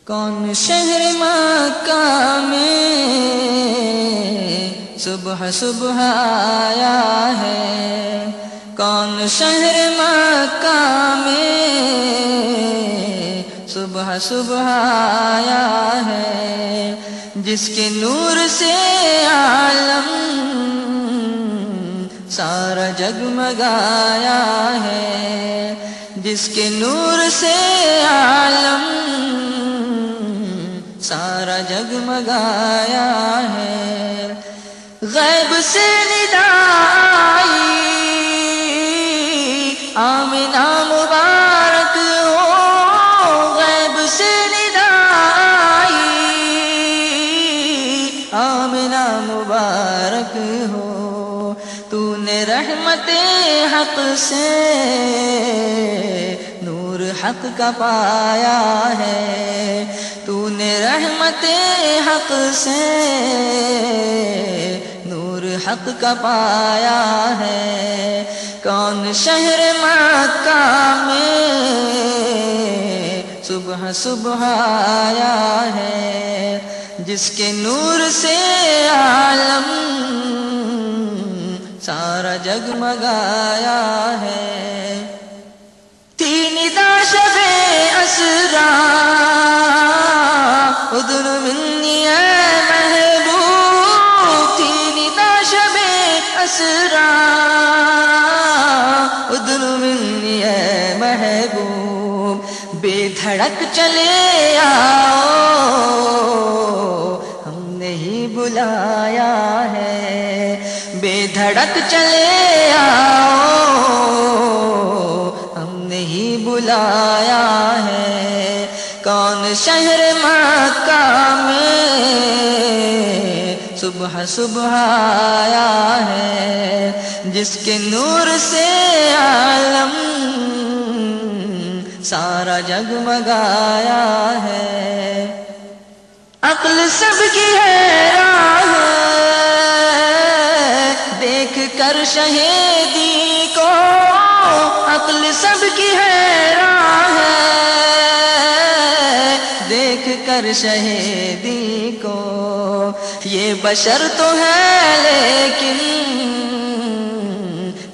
کون شہر مکہ میں صبح صبح آیا ہے، کون شہر مکہ میں صبح صبح آیا ہے، جس کے نور سے عالم سارا جگمگایا ہے، جس کے نور سے عالم سارا جگمگایا ہے۔ غیب سے ندا آئی آمنہ مبارک ہو، غیب سے ندا آئی آمنہ مبارک ہو، تو نے رحمت حق سے نور حق کا پایا ہے، تو نے رحمت حق سے نور حق کا پایا ہے۔ کون شہر مکہ میں صبح صبح آیا ہے، جس کے نور سے عالم سارا جگمگایا ہے۔ تھی ندا شب اسرا اذن منی اے محبوب، تھی ندا شب اسرا اذن منی اے محبوب، بے دھڑک چلے آؤ ہم نے ہی بلایا ہے، بے دھڑک چلے آؤ ہم نے ہی بلایا ہے۔ کون شہر مکہ میں صبح صبح آیا ہے، جس کے نور سے عالم سارا جگمگایا ہے۔ عقل سب کی حیران ہے دیکھ کر شہیدی کو، عقل سب کی حیران ہے دیکھ کر شہیدی کو، یہ بشر تو ہے لیکن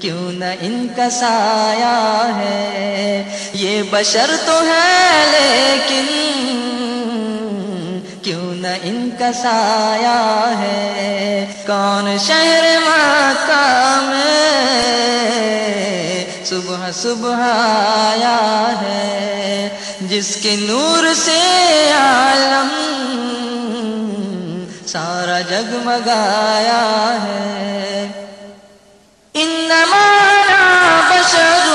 کیوں نہ ان کا سایہ ہے، یہ بشر تو ہے لیکن کیوں نہ ان کا سایہ ہے۔ کون شہر مکہ میں صبح صبح آیا ہے، جس کے نور سے عالم سارا جگمگایا ہے۔ انما انا بشر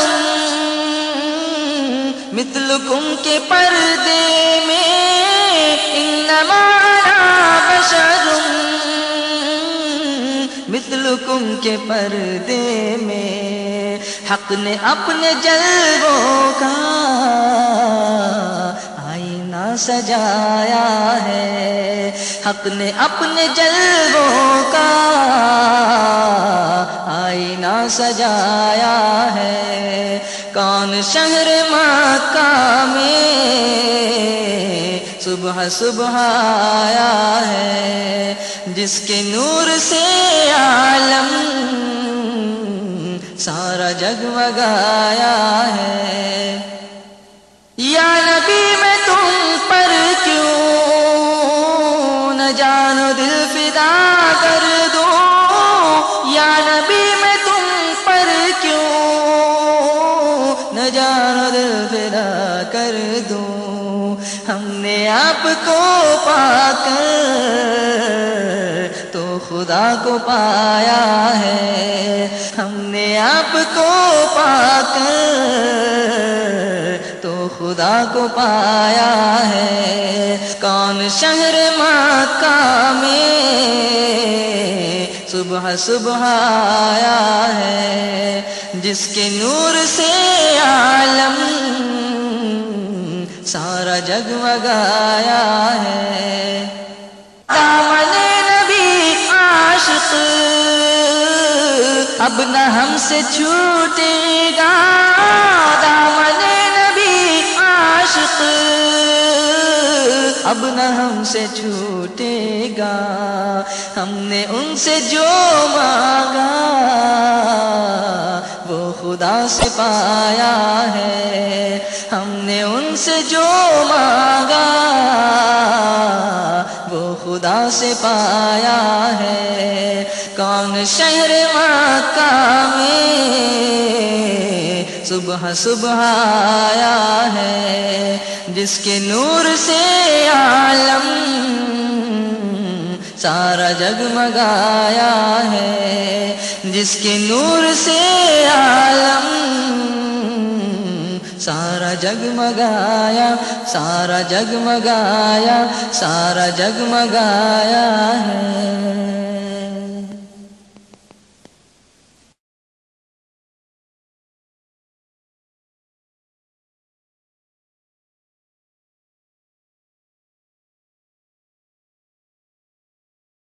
مثلکم کے پردے میں، انما انا بشر مثلکم کے پردے میں، حق نے اپنے جلووں کا آئینہ سجایا ہے، حق نے اپنے جلووں کا آئینہ سجایا ہے۔ کون شہر مکہ میں صبح صبح آیا ہے، جس کے نور سے عالم سارا جگمگایا ہے۔ یا نبی میں تم پر کیوں نہ جانو دل فدا کر دوں، یا نبی میں تم پر کیوں نہ جانو دل فدا کر دوں، ہم نے آپ کو پا کر تو خدا کو پایا ہے، ہم نے آپ کو پا کر تو خدا کو پایا ہے۔ کون شہر مکہ میں صبح صبح آیا ہے، جس کے نور سے عالم سارا جگمگایا ہے۔ دامن نبی عاشق اب نہ ہم سے چھوٹے گا، دامن نبی عاشق اب نہ ہم سے چھوٹے گا، ہم نے ان سے جو مانگا وہ خدا سے پایا ہے، ہم نے ان سے جو مانگا وہ خدا سے پایا ہے۔ کون شہر مکہ میں صبح صبح آیا ہے، جس کے نور سے عالم سارا جگمگایا ہے، جس کے نور سے عالم سارا جگمگایا، سارا جگمگایا، سارا جگمگایا ہے۔